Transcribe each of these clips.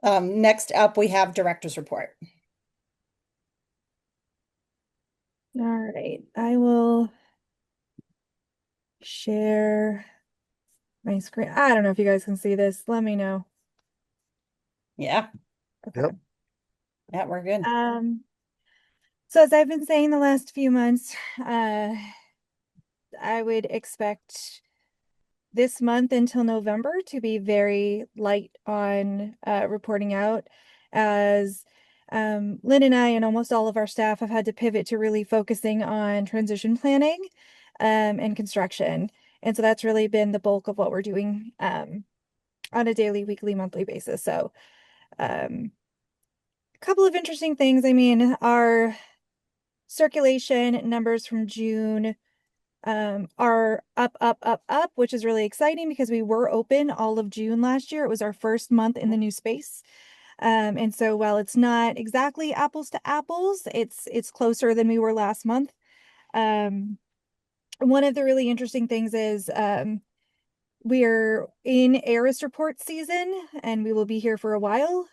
Next up, we have director's report. All right, I will share my screen. I don't know if you guys can see this. Let me know. Yeah, Okay. Yep. yeah, we're good. So as I've been saying the last few months, I would expect this month until November to be very light on reporting out, as Lynn and I and almost all of our staff have had to pivot to really focusing on transition planning and construction. And so that's really been the bulk of what we're doing on a daily, weekly, monthly basis. So a couple of interesting things. I mean, our circulation numbers from June are up, which is really exciting because we were open all of June last year. It was our first month in the new space. And so while it's not exactly apples to apples, it's closer than we were last month. Um, one of the really interesting things is we're in ARIS report season and we will be here for a while,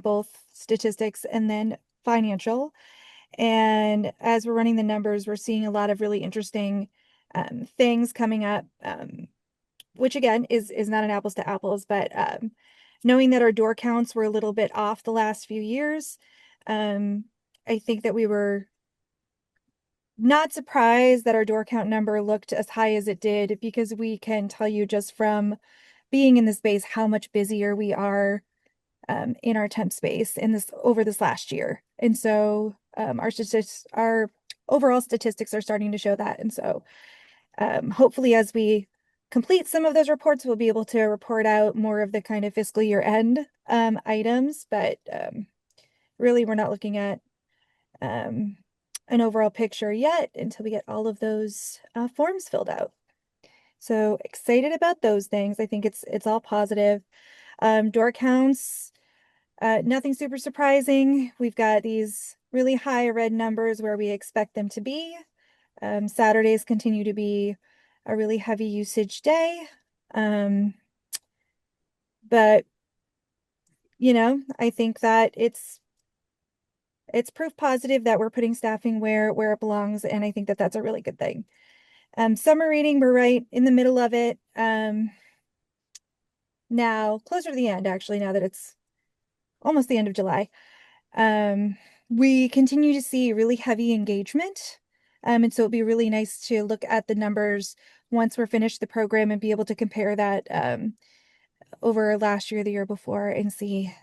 both statistics and then financial. And as we're running the numbers, we're seeing a lot of really interesting things coming up, which again is not an apples to apples, but knowing that our door counts were a little bit off the last few years, I think that we were not surprised that our door count number looked as high as it did, because we can tell you just from being in the space how much busier we are in our temp space in this over this last year. And so our overall statistics are starting to show that. And so hopefully as we complete some of those reports, we'll be able to report out more of the kind of fiscal year end items. But really, we're not looking at an overall picture yet until we get all of those forms filled out. So excited about those things. I think it's all positive. Door counts, nothing super surprising. We've got these really high red numbers where we expect them to be. Saturdays continue to be a really heavy usage day. But I think that it's proof positive that we're putting staffing where it belongs, and I think that that's a really good thing. Summer reading, we're right in the middle of it. Now closer to the end, actually, now that it's almost the end of July. We continue to see really heavy engagement. And so it'd be really nice to look at the numbers once we're finished the program and be able to compare that over last year, the year before, and see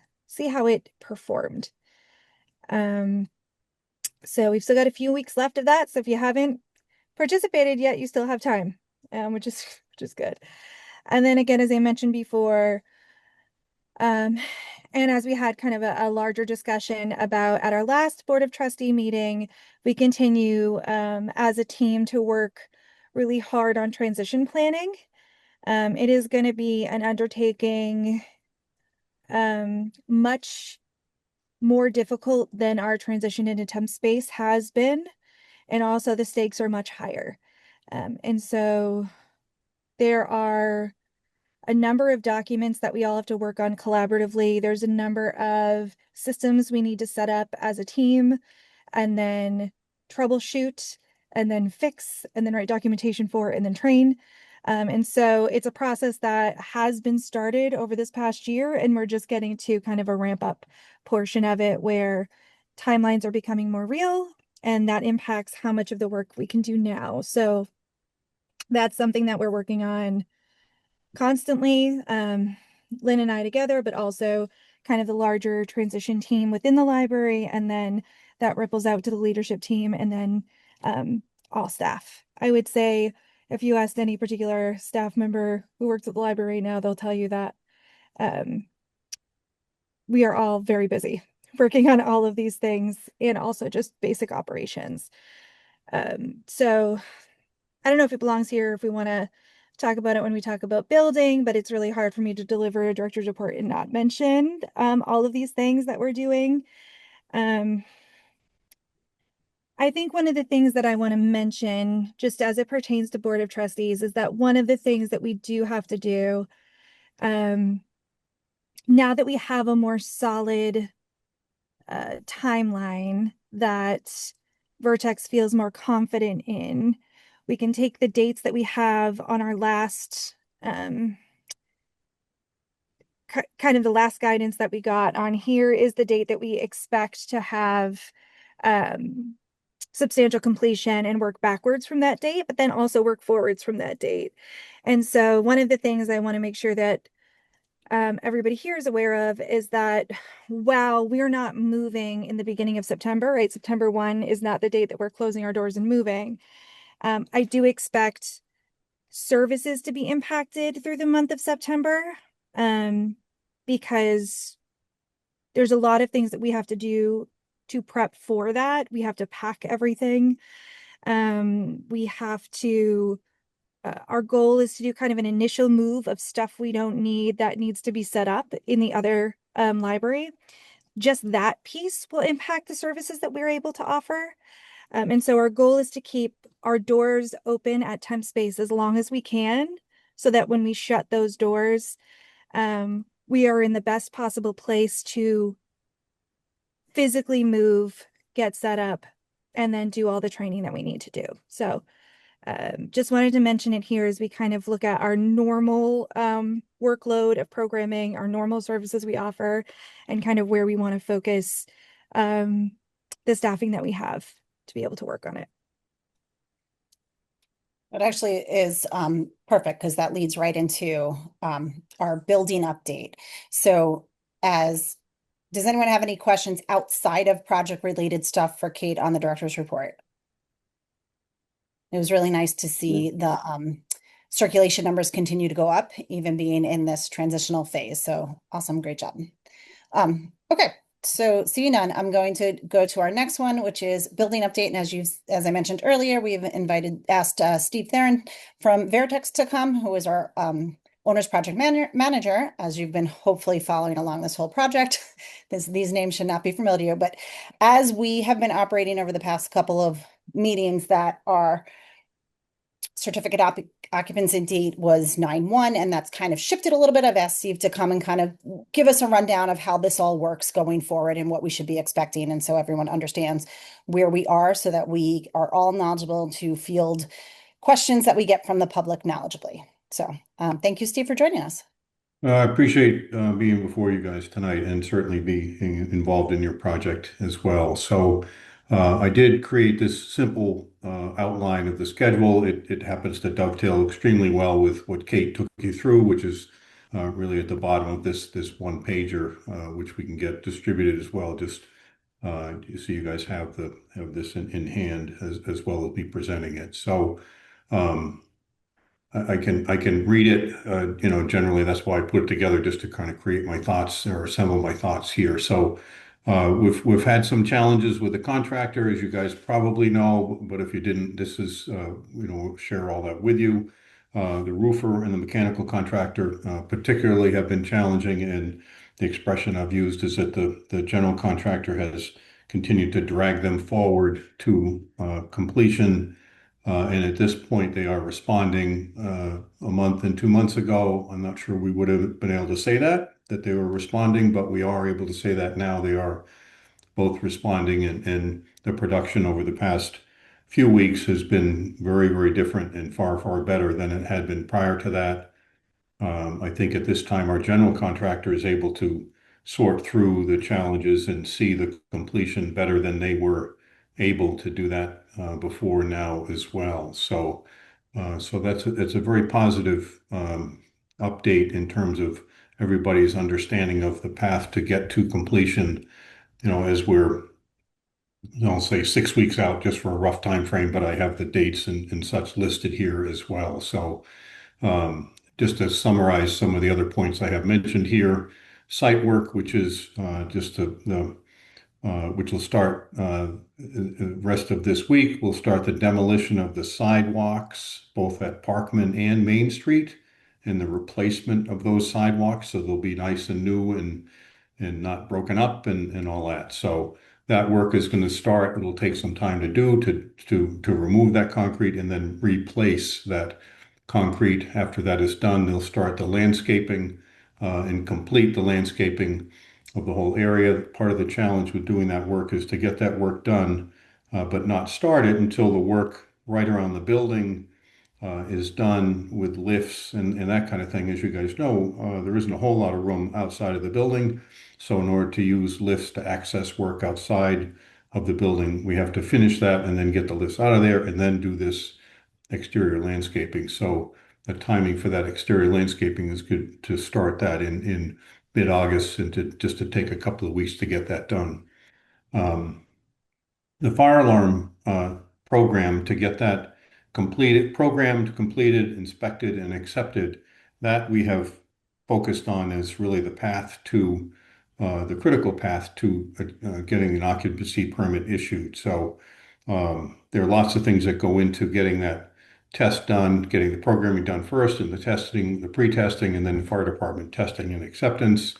how it performed. So we've still got a few weeks left of that. So if you haven't participated yet, you still have time, which is good. And then again, as I mentioned before, and as we had kind of a larger discussion about at our last Board of Trustee meeting, we continue as a team to work really hard on transition planning. It is going to be an undertaking much more difficult than our transition into temp space has been. And also the stakes are much higher. And so there are a number of documents that we all have to work on collaboratively. There's a number of systems we need to set up as a team, and then troubleshoot, and then fix, and then write documentation for, and then train. And so it's a process that has been started over this past year, and we're just getting to kind of a ramp up portion of it where timelines are becoming more real, and that impacts how much of the work we can do now. So that's something that we're working on constantly, Lynn and I together, but also kind of the larger transition team within the library, and then that ripples out to the leadership team, and then all staff. I would say if you asked any particular staff member who works at the library now, they'll tell you that we are all very busy working on all of these things, and also just basic operations. So I don't know if it belongs here, if we want to talk about it when we talk about building, but it's really hard for me to deliver a director's report and not mention all of these things that we're doing. I think one of the things that I want to mention, just as it pertains to Board of Trustees, is that one of the things that we do have to do now that we have a more solid timeline that Vertex feels more confident in, we can take the dates that we have on our last kind of the last guidance that we got on here is the date that we expect to have substantial completion and work backwards from that date, but then also work forwards from that date. And so one of the things I want to make sure that everybody here is aware of is that while we're not moving in the beginning of September, right? September 1 is not the date that we're closing our doors and moving. I do expect services to be impacted through the month of September because there's a lot of things that we have to do to prep for that. We have to pack everything. We have to our goal is to do kind of an initial move of stuff we don't need that needs to be set up in the other library. Just that piece will impact the services that we're able to offer. And so our goal is to keep our doors open at temp space as long as we can, so that when we shut those doors, we are in the best possible place to physically move, get set up, and then do all the training that we need to do. So just wanted to mention it here as we kind of look at our normal workload of programming, our normal services we offer, and kind of where we want to focus the staffing that we have to be able to work on it. It actually is perfect because that leads right into our building update. So does anyone have any questions outside of project related stuff for Kate on the director's report? It was really nice to see the circulation numbers continue to go up, even being in this transitional phase. So awesome, great job. Okay, so seeing none, I'm going to go to our next one, which is building update. And as I mentioned earlier, we've asked Steve Theron from Vertex to come, who is our owner's project manager, as you've been hopefully following along this whole project. These names should not be familiar, but as we have been operating over the past couple of meetings, that our certificate occupancy date was 9/1, and that's kind of shifted a little bit. I've asked Steve to come and kind of give us a rundown of how this all works going forward and what we should be expecting. And so everyone understands where we are so that we are all knowledgeable to field questions that we get from the public knowledgeably. So thank you, Steve, for joining us. I appreciate being before you guys tonight and certainly being involved in your project as well. So I did create this simple outline of the schedule. It happens to dovetail extremely well with what Kate took you through, which is really at the bottom of this one pager, which we can get distributed as well. Just so you guys have this in hand as well as me presenting it. So I can read it, generally that's why I put it together, just to kind of create my thoughts or assemble my thoughts here. So we've had some challenges with the contractor, as you guys probably know, but if you didn't, this is, share all that with you. The roofer and the mechanical contractor particularly have been challenging, and the expression I've used is that the general contractor has continued to drag them forward to completion. And at this point, they are responding. A month and 2 months ago, I'm not sure we would have been able to say that they were responding, but we are able to say that now they are both responding, and the production over the past few weeks has been very, very different and far, far better than it had been prior to that. I think at this time, our general contractor is able to sort through the challenges and see the completion better than they were able to do that before now as well. So it's a very positive update in terms of everybody's understanding of the path to get to completion. As we're, I'll say 6 weeks out, just for a rough time frame, but I have the dates and such listed here as well. So just to summarize some of the other points I have mentioned here, site work, which is just which will start the rest of this week. We'll start the demolition of the sidewalks, both at Parkman and Main Street, and the replacement of those sidewalks, so they'll be nice and new and not broken up and all that. So that work is going to start. It'll take some time to do to remove that concrete and then replace that concrete. After that is done, they'll start the landscaping. and complete the landscaping of the whole area. Part of the challenge with doing that work is to get that work done, but not start it until the work right around the building is done with lifts and that kind of thing. As you guys know, there isn't a whole lot of room outside of the building. So in order to use lifts to access work outside of the building, we have to finish that and then get the lifts out of there and then do this exterior landscaping. So the timing for that exterior landscaping is good to start that in mid-August and to just to take a couple of weeks to get that done. Um, the fire alarm program to get that completed, programmed, completed, inspected, and accepted, that we have focused on as really the path to the critical path to getting an occupancy permit issued. So there are lots of things that go into getting that test done, getting the programming done first, and the testing, the pre-testing, and then the fire department testing and acceptance.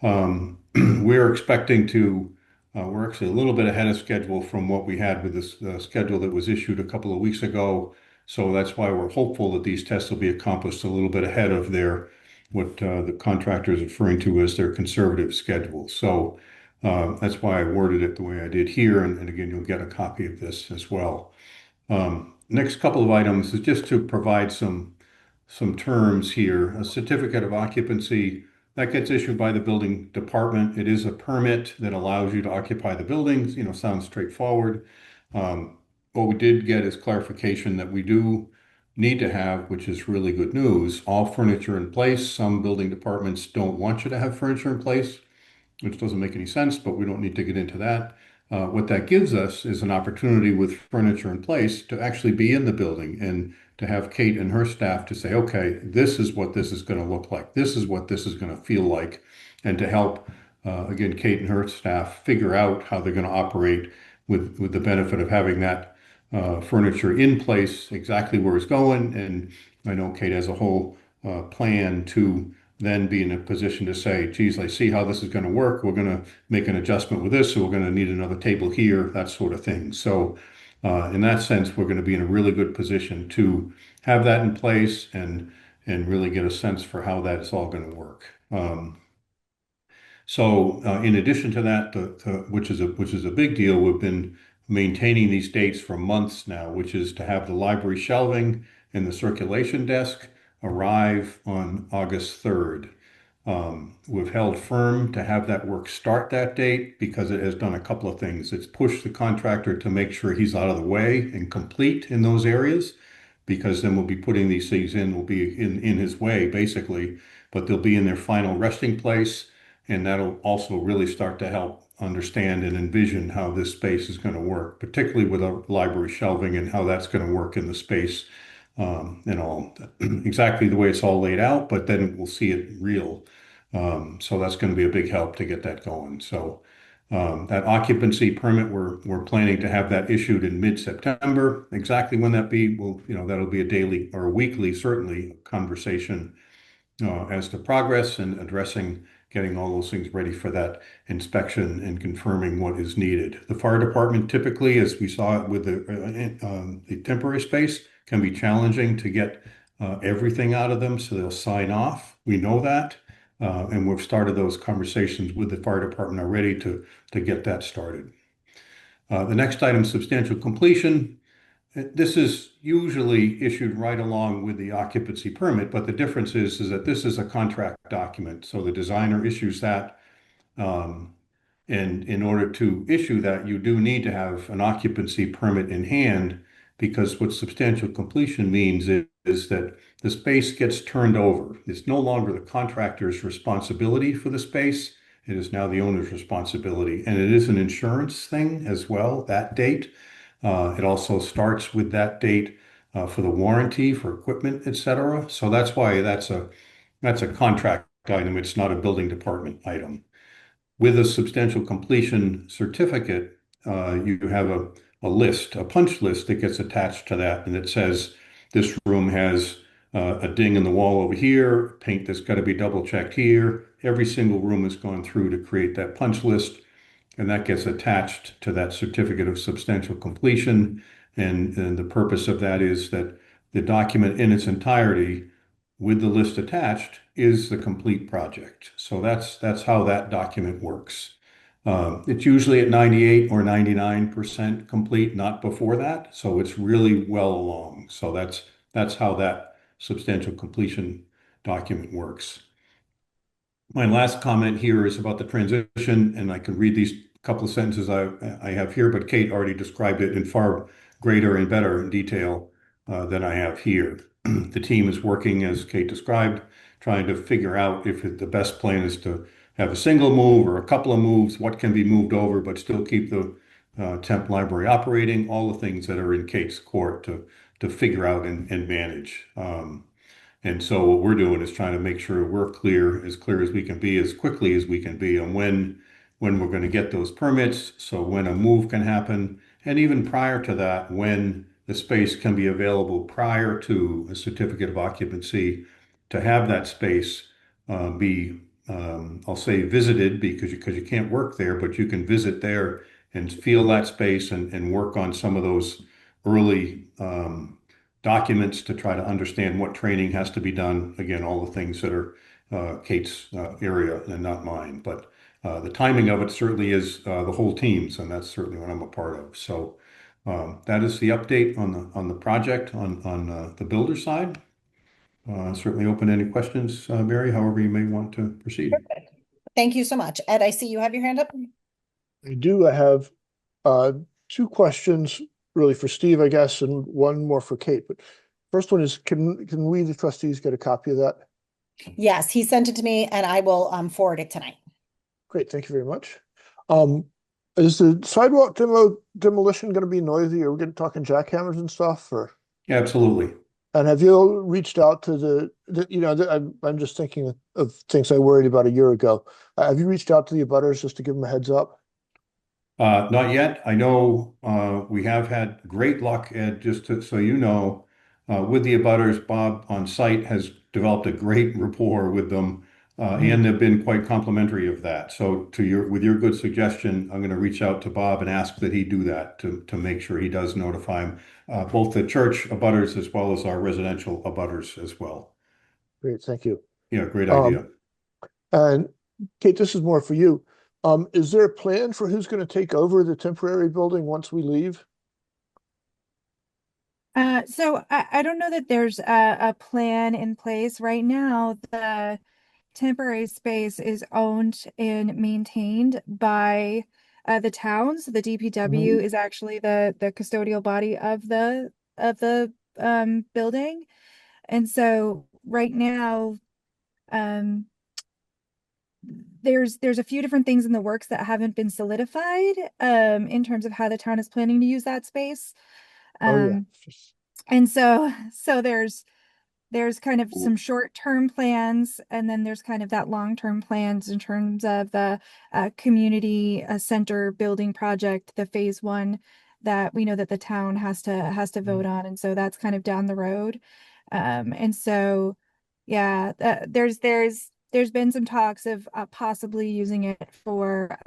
We're expecting to, we're actually a little bit ahead of schedule from what we had with this schedule that was issued a couple of weeks ago. So that's why we're hopeful that these tests will be accomplished a little bit ahead of their, what the contractor is referring to as their conservative schedule. So that's why I worded it the way I did here. And again, you'll get a copy of this as well. Next couple of items is just to provide some terms here. A certificate of occupancy that gets issued by the building department. It is a permit that allows you to occupy the buildings. Sounds straightforward. What we did get is clarification that we do need to have, which is really good news, all furniture in place. Some building departments don't want you to have furniture in place, which doesn't make any sense, but we don't need to get into that. What that gives us is an opportunity with furniture in place to actually be in the building and to have Kate and her staff to say, okay, this is what this is going to look like. This is what this is going to feel like. And to help, again, Kate and her staff figure out how they're going to operate with the benefit of having that furniture in place, exactly where it's going. And I know Kate has a whole plan to then be in a position to say, geez, I see how this is going to work. We're going to make an adjustment with this. So we're going to need another table here, that sort of thing. So in that sense, we're going to be in a really good position to have that in place and really get a sense for how that is all going to work. So in addition to that, which is a big deal, we've been maintaining these dates for months now, which is to have the library shelving and the circulation desk arrive on August 3rd. We've held firm to have that work start that date because it has done a couple of things. It's pushed the contractor to make sure he's out of the way and complete in those areas, because then we'll be putting these things in, will be in his way basically, but they'll be in their final resting place. And that'll also really start to help understand and envision how this space is going to work, particularly with a library shelving and how that's going to work in the space and all exactly the way it's all laid out, but then we'll see it real. So that's going to be a big help to get that going. So that occupancy permit, we're planning to have that issued in mid-September. Exactly when that be, will, that'll be a daily or a weekly, certainly, conversation as to progress and addressing getting all those things ready for that inspection and confirming what is needed. The fire department typically, as we saw it with the temporary space, can be challenging to get everything out of them, so they'll sign off. We know that, and we've started those conversations with the fire department already to get that started. The next item, substantial completion. This is usually issued right along with the occupancy permit, but the difference is that this is a contract document. So the designer issues that. And in order to issue that, you do need to have an occupancy permit in hand, because what substantial completion means is that the space gets turned over. It's no longer the contractor's responsibility for the space. It is now the owner's responsibility. And it is an insurance thing as well, that date. It also starts with that date for the warranty for equipment, etc. So that's why that's a contract item. It's not a building department item. With a substantial completion certificate, you have a list, a punch list that gets attached to that, and it says this room has a ding in the wall over here, paint that's got to be double checked here. Every single room has gone through to create that punch list, and that gets attached to that certificate of substantial completion. And the purpose of that is that the document in its entirety with the list attached is the complete project. So that's how that document works. It's usually at 98 or 99% complete, not before that. So it's really well along. So that's how that substantial completion document works. My last comment here is about the transition, and I can read these couple of sentences I have here, but Kate already described it in far greater and better detail than I have here. The team is working, as Kate described, trying to figure out if the best plan is to have a single move or a couple of moves, what can be moved over, but still keep the temp library operating, all the things that are in Kate's court to figure out and manage. And so what we're doing is trying to make sure we're clear as we can be, as quickly as we can be on when we're going to get those permits. So when a move can happen, and even prior to that, when the space can be available prior to a certificate of occupancy to have that space be, I'll say visited because you can't work there, but you can visit there and feel that space and work on some of those early documents to try to understand what training has to be done. Again, all the things that are Kate's area and not mine. But the timing of it certainly is the whole team's, and that's certainly what I'm a part of. So that is the update on the project on the builder side. Certainly open to any questions, Mary, however you may want to proceed. Thank you so much. Ed, I see you have your hand up. I do. I have uh, two questions really for Steve, I guess, and one more for Kate. But first one is, can we, the trustees, get a copy of that? Yes, he sent it to me and I will forward it tonight. Great, thank you very much. Is the sidewalk demolition going to be noisy? Are we going to talking jackhammers and stuff, or? Yeah, absolutely. And have you reached out to I'm just thinking of things I worried about a year ago. Have you reached out to the abutters just to give them a heads up? Not yet. I know we have had great luck, Ed, so you know, with the abutters. Bob on site has developed a great rapport with them, and they've been quite complimentary of that. So with your good suggestion, I'm going to reach out to Bob and ask that he do that to make sure he does notify both the church abutters as well as our residential abutters as well. Great, thank you. Yeah, great idea. And Kate, this is more for you. Is there a plan for who's going to take over the temporary building once we leave? So I don't know that there's a plan in place right now. The temporary space is owned and maintained by the towns. The DPW is actually the custodial body of the building. And so right now, um, there's a few different things in the works that haven't been solidified in terms of how the town is planning to use that space. Oh yeah. And so there's kind of some short-term plans, and then there's kind of that long-term plans in terms of the community center building project, the phase one that we know that the town has to vote on, and so that's kind of down the road. And so yeah, there's been some talks of possibly using it for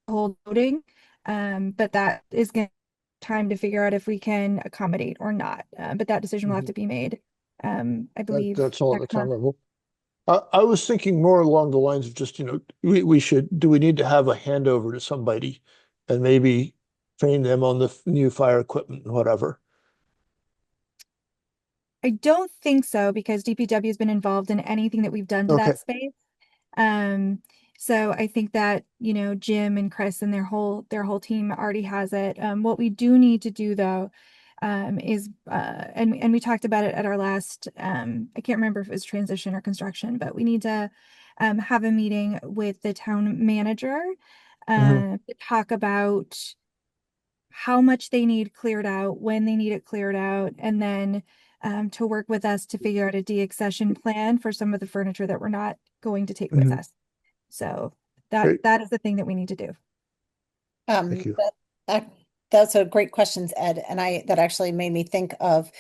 whole voting, but that is going to time to figure out if we can accommodate or not. But that decision will have to be made. I believe That's all at the next town month. level. I was thinking more along the lines of just, do we need to have a handover to somebody and maybe train them on the new fire equipment and whatever? I don't think so, because DPW has been involved in anything that we've done to Okay. that space. So I think that, Jim and Chris and their whole team already has it. What we do need to do though, is and we talked about it at our last I can't remember if it was transition or construction, but we need to have a meeting with the town manager to talk about how much they need cleared out, when they need it cleared out, and then to work with us to figure out a de-accession plan for some of the furniture that we're not going to take with us. So Great. that is the thing that we need to do. Thank you. That's a great questions, Ed. And that actually made me think of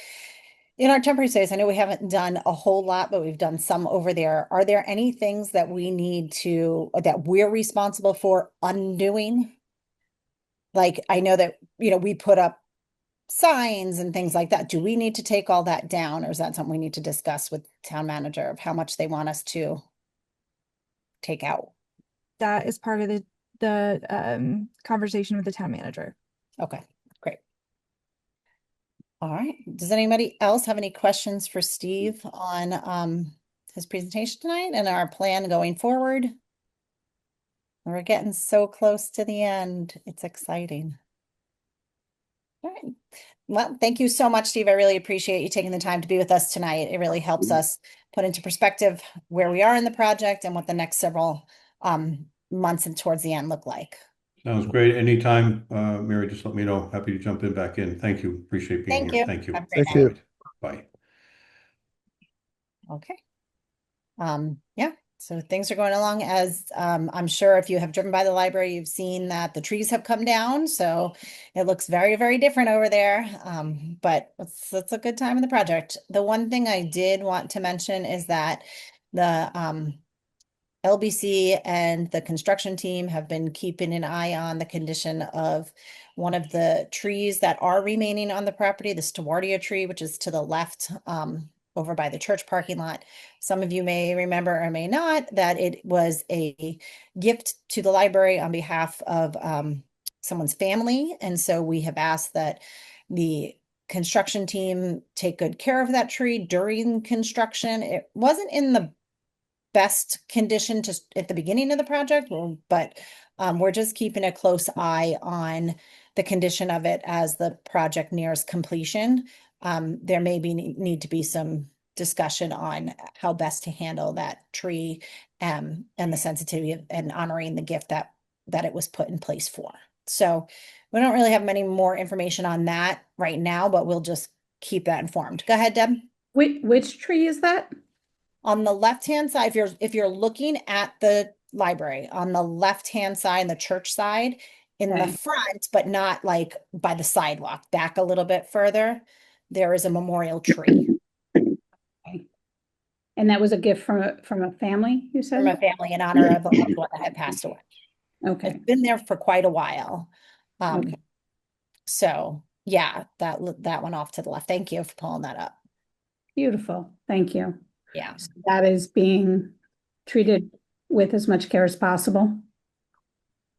in our temporary space. I know we haven't done a whole lot, but we've done some over there. Are there any things that that we're responsible for undoing? Like, I know that, we put up signs and things like that. Do we need to take all that down, or is that something we need to discuss with town manager of how much they want us to take out? That is part of the conversation with the town manager. Okay, great. All right. Does anybody else have any questions for Steve on his presentation tonight and our plan going forward? We're getting so close to the end. It's exciting. All right. Well, thank you so much, Steve. I really appreciate you taking the time to be with us tonight. It really helps us put into perspective where we are in the project and what the next several months and towards the end look like. Sounds great. Anytime, Mary, just let me know. Happy to jump in back in. Thank you. Appreciate being Thank here. you. Thank you. Have a great Thank you. Bye. Okay. Yeah, so things are going along as I'm sure if you have driven by the library, you've seen that the trees have come down. So it looks very, very different over there. But it's a good time in the project. The one thing I did want to mention is that the LBC and the construction team have been keeping an eye on the condition of one of the trees that are remaining on the property, the Stewardia tree, which is to the left, over by the church parking lot. Some of you may remember or may not that it was a gift to the library on behalf of someone's family. And so we have asked that the construction team take good care of that tree during construction. It wasn't in the best condition just at the beginning of the project, but we're just keeping a close eye on the condition of it as the project nears completion. There may need to be some discussion on how best to handle that tree and the sensitivity and honoring the gift that it was put in place for. So we don't really have many more information on that right now, but we'll just keep that informed. Go ahead, Deb. Which tree is that? On the left-hand side, if you're looking at the library, on the left-hand side and the church side, in the Okay. front, but not like by the sidewalk, back a little bit further, there is a memorial tree Okay. And that was a gift from a family, you from a said? family in honor of a loved one that had passed away. Okay, It's been there for quite a while. Okay. So yeah, that one off to the left. Thank you for pulling that up. beautiful. Thank you. Yeah. So that is being treated with as much care as possible.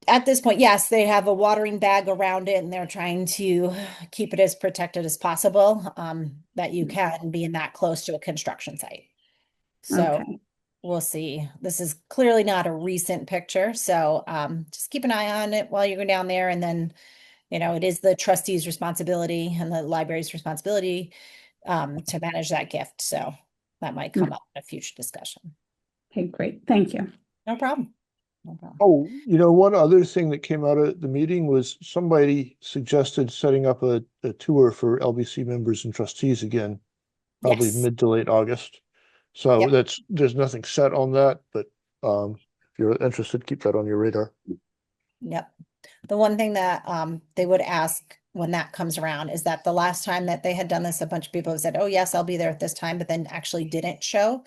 At this point, yes, they have a watering bag around it and they're trying to keep it as protected as possible, that you can being that close to a construction site. So Okay. we'll see. This is clearly not a recent picture. So just keep an eye on it while you go down there. And then, it is the trustee's responsibility and the library's responsibility to manage that gift. So that might come up in a future discussion. Okay, great. Thank you. No problem. No problem. Oh, one other thing that came out of the meeting was somebody suggested setting up a tour for LBC members and trustees again, probably Yes. mid to late August. So Yep. there's nothing set on that, but if you're interested, keep that on your radar. Yep. The one thing that they would ask when that comes around is that the last time that they had done this, a bunch of people have said, oh, yes, I'll be there at this time, but then actually didn't show.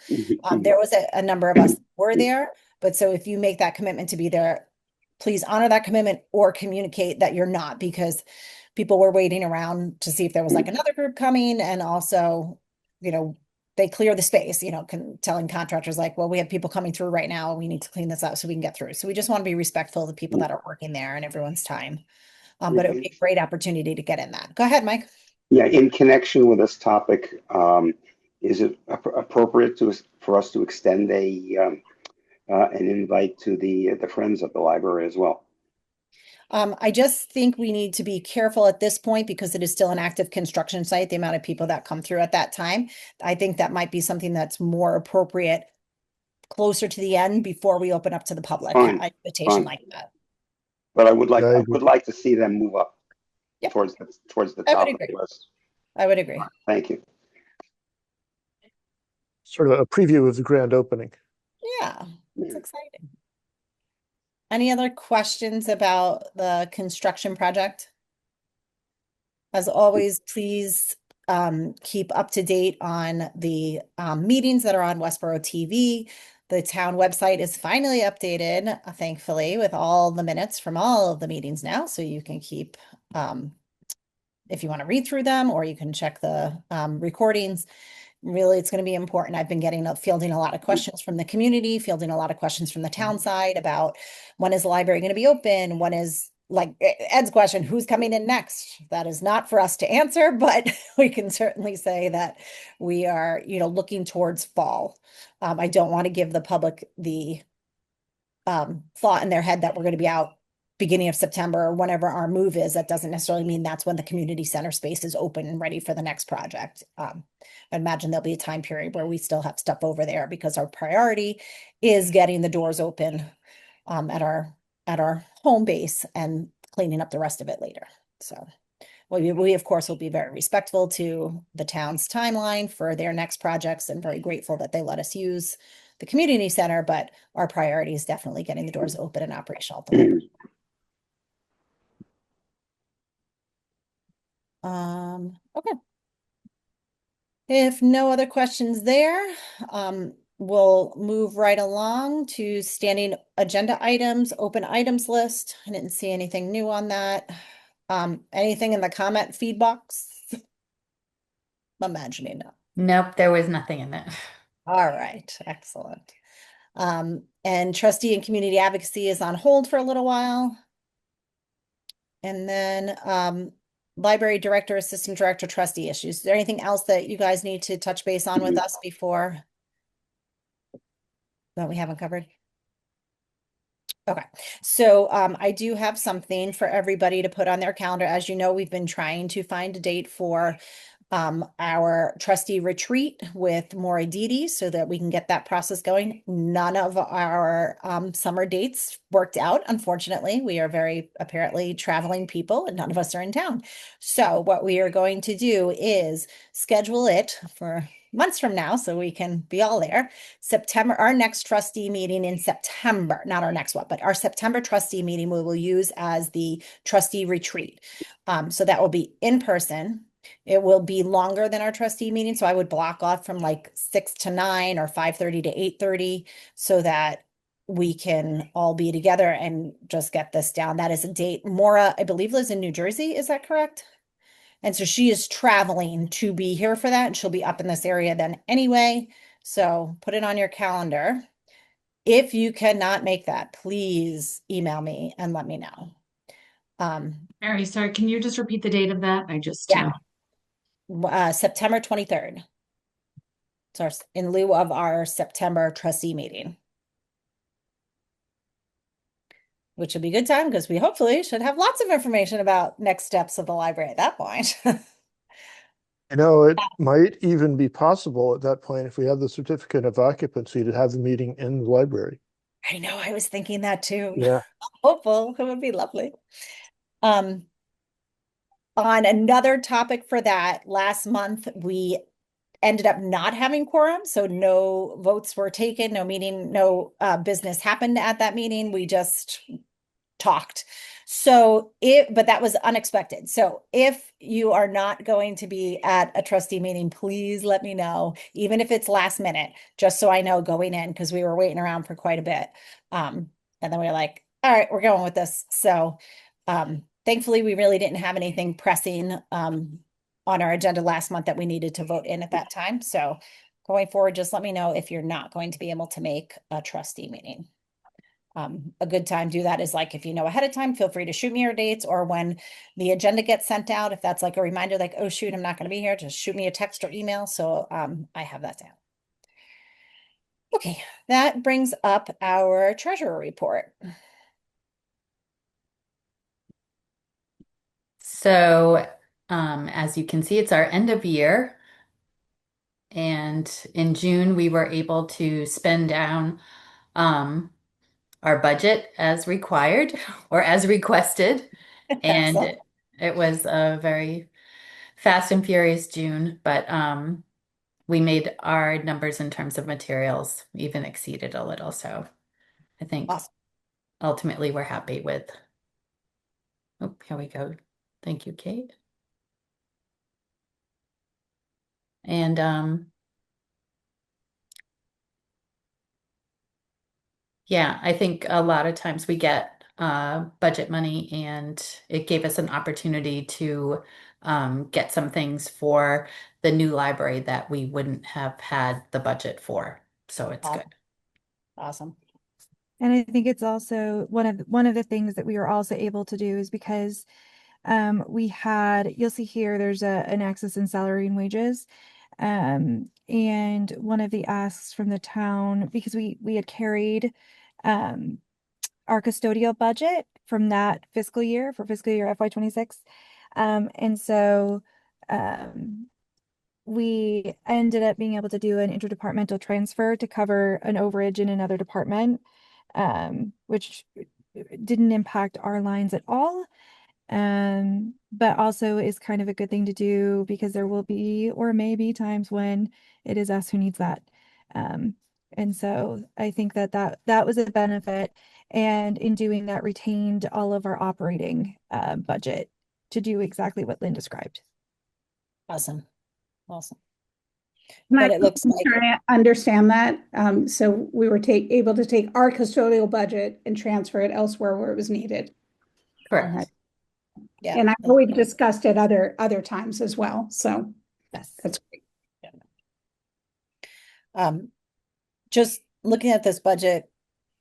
There was a number of us that were there. But so if you make that commitment to be there, please honor that commitment or communicate that you're not, because people were waiting around to see if there was like another group coming. And also, they clear the space, telling contractors like, well, we have people coming through right now. We need to clean this up so we can get through. So we just want to be respectful of the people that are working there and everyone's time. But it would be a great opportunity to get in that. Go ahead, Mike. Yeah, in connection with this topic, is it appropriate for us to extend an invite to the Friends of the Library as well? I just think we need to be careful at this point because it is still an active construction site, the amount of people that come through at that time. I think that might be something that's more appropriate closer to the end before we open up to the public. Fine, Invitation fine. like that. But I would Yeah, I like to see them move up Yep. towards the I would top of agree. the list. I would agree. Thank you. Sort of a preview of the grand opening. Yeah, it's exciting. Any other questions about the construction project? As always, please keep up to date on the meetings that are on Westborough TV. The town website is finally updated, thankfully, with all the minutes from all of the meetings now, so you can keep if you want to read through them, or you can check the recordings. Really, it's going to be important. I've been fielding a lot of questions from the community, fielding a lot of questions from the town side about when is the library going to be open? When is, like Ed's question, who's coming in next? That is not for us to answer, but we can certainly say that we are, looking towards fall. I don't want to give the public the thought in their head that we're going to be out beginning of September or whenever our move is. That doesn't necessarily mean that's when the community center space is open and ready for the next project. I imagine there'll be a time period where we still have stuff over there because our priority is getting the doors open at our home base and cleaning up the rest of it later. So we of course will be very respectful to the town's timeline for their next projects and very grateful that they let us use the community center, but our priority is definitely getting the doors open and operational at the library. Okay. If no other questions there, we'll move right along to standing agenda items, open items list. I didn't see anything new on that. Anything in the comment feed box? I'm imagining no. Nope, there was nothing in it. All right, excellent. And trustee and community advocacy is on hold for a little while. And then library director, assistant director, trustee issues. Is there anything else that you guys need to touch base on with us before that we haven't covered? Okay, so I do have something for everybody to put on their calendar. As you know, we've been trying to find a date for our trustee retreat with Maura Didi so that we can get that process going. None of our summer dates worked out, unfortunately. We are very apparently traveling people and none of us are in town. So what we are going to do is schedule it for months from now so we can be all there. September, our next trustee meeting in September, not our next one, but our September trustee meeting we will use as the trustee retreat. So that will be in person. It will be longer than our trustee meeting. So I would block off from like 6 to 9 or 5:30 to 8:30 so that we can all be together and just get this down. That is a date. Maura, I believe, lives in New Jersey. Is that correct? And so she is traveling to be here for that. And she'll be up in this area then anyway. So put it on your calendar. If you cannot make that, please email me and let me know. Mary, sorry, can you just repeat the date of that? I just, Yeah. September 23rd. So in lieu of our September trustee meeting. Which will be a good time because we hopefully should have lots of information about next steps of the library at that point. It might even be possible at that point, if we have the certificate of occupancy, to have the meeting in the library. I know, I was thinking that too. Yeah. Hopeful, it would be lovely. On another topic for that, last month we ended up not having quorum, so no votes were taken, no meeting, no business happened at that meeting. We just talked. But that was unexpected. So if you are not going to be at a trustee meeting, please let me know, even if it's last minute, just so I know going in, because we were waiting around for quite a bit. And then we were like, all right, we're going with this. So thankfully, we really didn't have anything pressing on our agenda last month that we needed to vote in at that time. So going forward, just let me know if you're not going to be able to make a trustee meeting. A good time to do that is like, if you know ahead of time, feel free to shoot me your dates, or when the agenda gets sent out, if that's like a reminder, like, oh shoot, I'm not going to be here, just shoot me a text or email. So I have that down. Okay, that brings up our treasurer report. So, as you can see, it's our end of year. And in June, we were able to spend down our budget as required or as requested. And Excellent. it was a very fast and furious June, but we made our numbers in terms of materials even exceeded a little. So I think Awesome. ultimately we're happy with. Oh, here we go. Thank you, Kate. And yeah, I think a lot of times we get budget money, and it gave us an opportunity to get some things for the new library that we wouldn't have had the budget for. So it's good. Awesome. And I think it's also one of the things that we were also able to do is because we had, you'll see here, there's an access in salary and wages. And one of the asks from the town, because we had carried our custodial budget from that fiscal year for fiscal year FY26. And so we ended up being able to do an interdepartmental transfer to cover an overage in another department, which didn't impact our lines at all. But also is kind of a good thing to do because there will be or may be times when it is us who needs that. And so I think that was a benefit. And in doing that, retained all of our operating budget to do exactly what Lynn described. Awesome. Awesome. And But I it looks like, understand that. So we were able to take our custodial budget and transfer it elsewhere where it was needed. Correct. yeah. And I know we've discussed it other times as well. So Yes. that's great. Just looking at this budget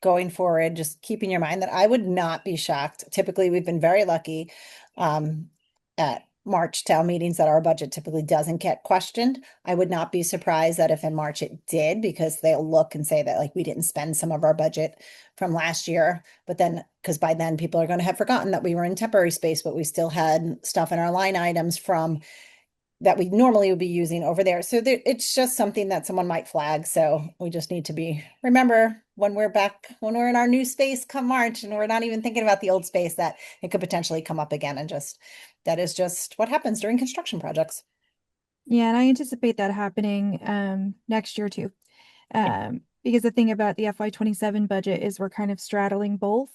going forward, just keep in your mind that I would not be shocked. Typically, we've been very lucky at March town meetings that our budget typically doesn't get questioned. I would not be surprised that if in March it did, because they'll look and say that like we didn't spend some of our budget from last year, but then because by then people are going to have forgotten that we were in temporary space, but we still had stuff in our line items from that we normally would be using over there. So it's just something that someone might flag. So we just need to remember when we're in our new space come March and we're not even thinking about the old space, that it could potentially come up again. And that is just what happens during construction projects. Yeah, and I anticipate that happening next year too. Because the thing about the FY27 budget is we're kind of straddling both,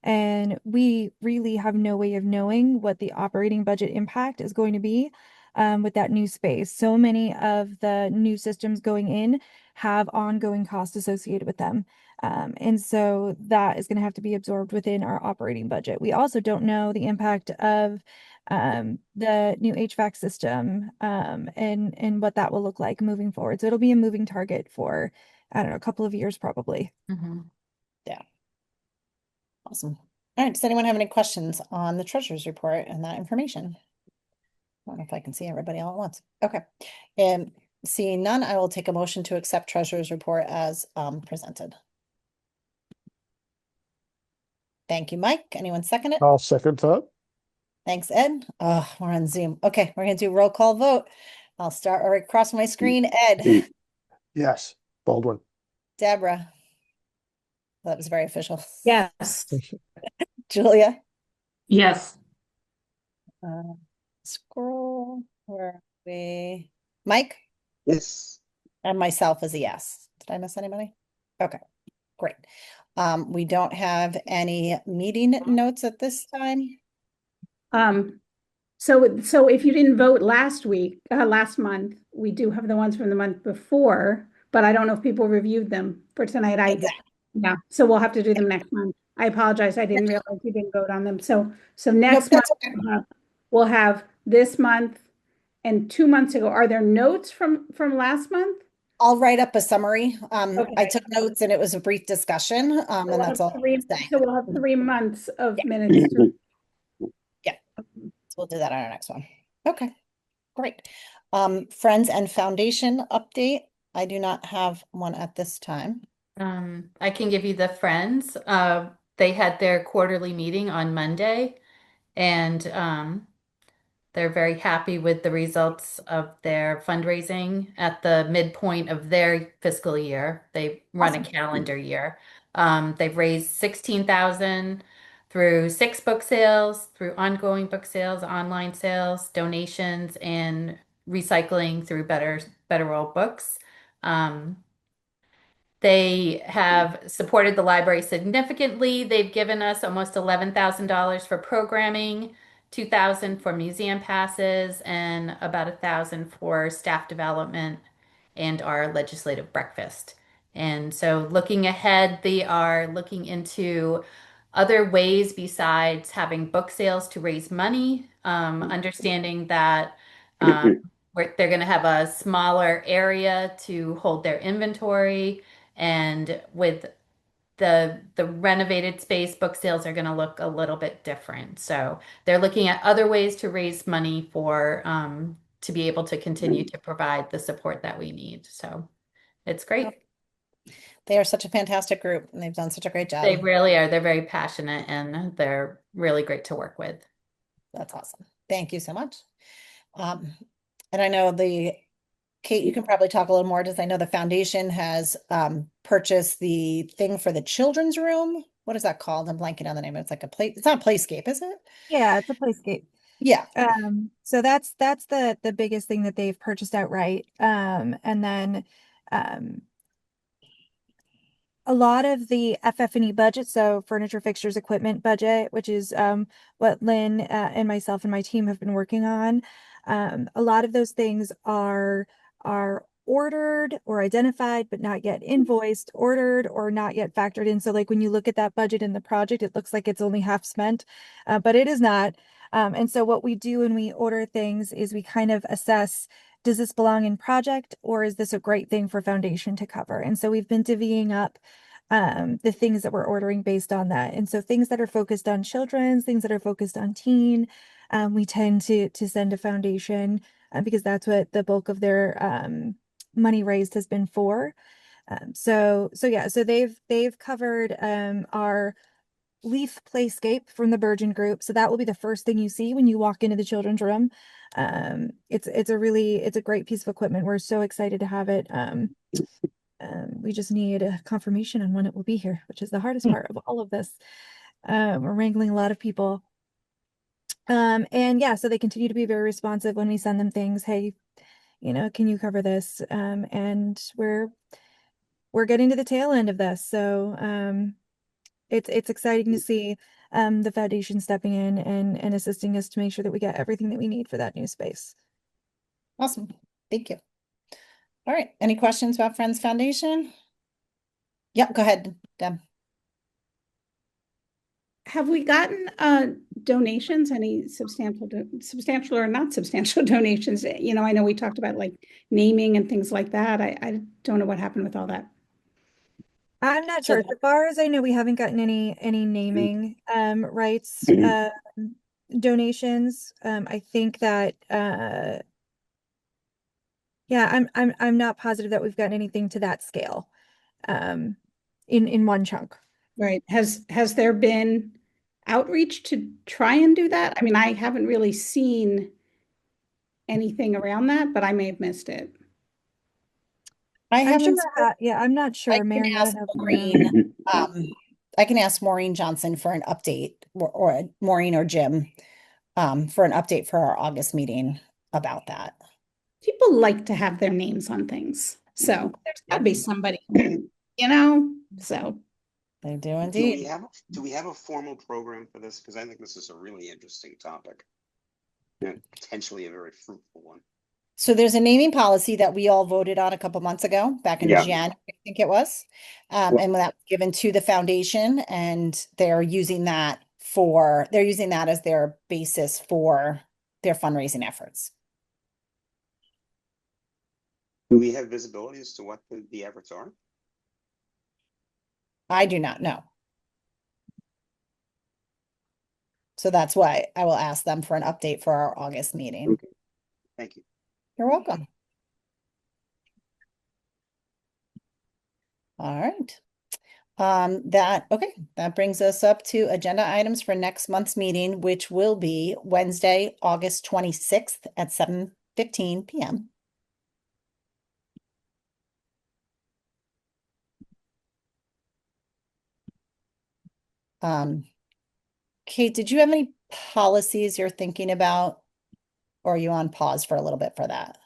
and we really have no way of knowing what the operating budget impact is going to be with that new space. So many of the new systems going in have ongoing costs associated with them. And so that is going to have to be absorbed within our operating budget. We also don't know the impact of the new HVAC system and what that will look like moving forward. So it'll be a moving target for, I don't know, a couple of years probably. Yeah. Awesome. All right. Does anyone have any questions on the treasurer's report and that information? I don't know if I can see everybody all at once. Okay. And seeing none, I will take a motion to accept treasurer's report as presented. Thank you, Mike. Anyone second it? I'll second that. Thanks, Ed. Oh, we're on Zoom. Okay, we're gonna do roll call vote. I'll start right across my screen. Ed, Pete, Yes, Baldwin. Deborah. That was very official. Yes. Julia. Yes. Scroll. Where are we? Mike yes. and myself is a yes. Did I miss anybody? Okay, great. We don't have any meeting notes at this time. So if you didn't vote last month, we do have the ones from the month before, but I don't know if people reviewed them for tonight. Yeah, so we'll have to do them next month. I apologize. I didn't realize you didn't vote on them. So next month Okay. we'll have this month and 2 months ago. Are there notes from last month? I'll write up a summary. I Okay. took notes and it was a brief discussion. And that's all. So we'll have 3 months of minutes. So we'll do that on our next one. Okay, great. Friends and Foundation update. I do not have one at this time. I can give you the Friends. They had their quarterly meeting on Monday, and they're very happy with the results of their fundraising at the midpoint of their fiscal year. They run a calendar year. They've raised 16,000 through 6 book sales, through ongoing book sales, online sales, donations, and recycling through Better World Books. They have supported the library significantly. They've given us almost $11,000 for programming, 2,000 for museum passes, and about 1,000 for staff development and our legislative breakfast. And so looking ahead, they are looking into other ways besides having book sales to raise money, understanding that they're going to have a smaller area to hold their inventory, and with the renovated space, book sales are going to look a little bit different. So they're looking at other ways to raise money for to be able to continue to provide the support that we need. So it's great. They are such a fantastic group and they've done such a great job. They really are. They're very passionate and they're really great to work with. That's awesome. Thank you so much. And I know Kate, you can probably talk a little more, because I know the foundation has purchased the thing for the children's room. What is that called? I'm blanking on the name. It's like it's not a playscape, is it? Yeah, it's a playscape. Yeah. So that's the biggest thing that they've purchased outright. And then a lot of the FF&E budget, so furniture, fixtures, equipment budget, which is what Lynn and myself and my team have been working on. A lot of those things are ordered or identified, but not yet invoiced, ordered or not yet factored in. So like when you look at that budget in the project, it looks like it's only half spent, but it is not. And so what we do when we order things is we kind of assess, does this belong in project, or is this a great thing for foundation to cover? And so we've been divvying up the things that we're ordering based on that. And so things that are focused on children's, things that are focused on teen, we tend to send to foundation because that's what the bulk of their money raised has been for. So they've covered our leaf playscape from the Burgeon Group. So that will be the first thing you see when you walk into the children's room. It's a great piece of equipment. We're so excited to have it. We just need a confirmation on when it will be here, which is the hardest part of all of this. We're wrangling a lot of people. And yeah, so they continue to be very responsive when we send them things. Hey, can you cover this? And we're getting to the tail end of this. So it's exciting to see the foundation stepping in and assisting us to make sure that we get everything that we need for that new space. Awesome. Thank you. All right. Any questions about Friends Foundation? Yep, go ahead, Deb. Have we gotten donations, any substantial or not substantial donations? I know we talked about like naming and things like that. I don't know what happened with all that. I'm not So sure. As far as I know, we haven't gotten any naming rights donations. I think that yeah, I'm not positive that we've gotten anything to that scale in one chunk. Right. Has there been outreach to try and do that? I mean, I haven't really seen anything around that, but I may have missed it. I I'm sure haven't. yeah, I'm not sure. I can Mary ask might have more. Maureen. I can ask Maureen Johnson for an update, or Maureen or Jim, for an update for our August meeting about that. People like to have their names on things, so there's got to be somebody, so. They do Do we indeed. have a formal program for this? Because I think this is a really interesting topic. And potentially a very fruitful one. So there's a naming policy that we all voted on a couple months ago, back in January, I think it was. And that was given to the foundation, and they're using that as their basis for their fundraising efforts. Do we have visibility as to what the efforts are? I do not know. So that's why I will ask them for an update for our August meeting. Okay. Thank you. You're welcome. All right. That brings us up to agenda items for next month's meeting, which will be Wednesday, August 26th at 7:15 p.m. Kate, did you have any policies you're thinking about, or are you on pause for a little bit for that?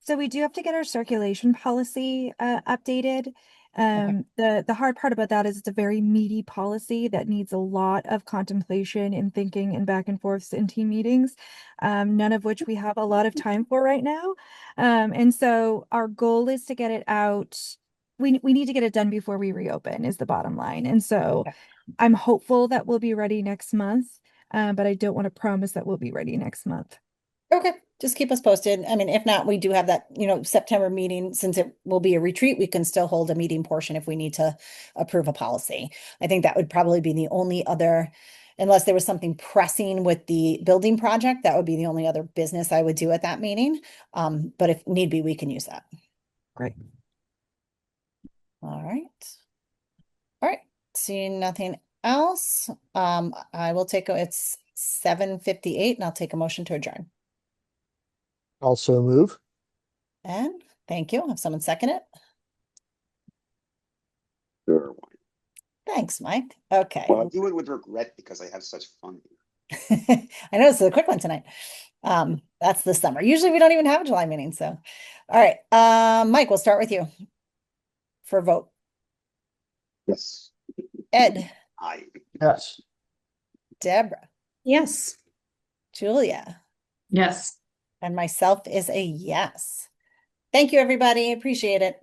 So we do have to get our circulation policy updated. The hard part about that is it's a very meaty policy that needs a lot of contemplation and thinking and back and forths in team meetings, none of which we have a lot of time for right now. And so our goal is to get it out we need to get it done before we reopen is the bottom line. And so Okay. I'm hopeful that we'll be ready next month, but I don't want to promise that we'll be ready next month. Okay, just keep us posted. I mean, if not, we do have that, September meeting, since it will be a retreat, we can still hold a meeting portion if we need to approve a policy. I think that would probably be the only other, unless there was something pressing with the building project, that would be the only other business I would do at that meeting. But if need be, we can use that. Great. All right. All right, seeing nothing else, I will it's 7:58 and I'll take a motion to adjourn. Also move. And thank you. Have someone second it? Sure. Thanks, Mike. Okay. Well, I do it with regret because I have such fun. I know it's a quick one tonight. That's the summer. Usually we don't even have a July meeting, so. All right, Mike, we'll start with you for a vote. Yes. Ed, I. Yes. Deborah, Yes. Julia, Yes. and myself is a yes. Thank you, everybody. Appreciate it.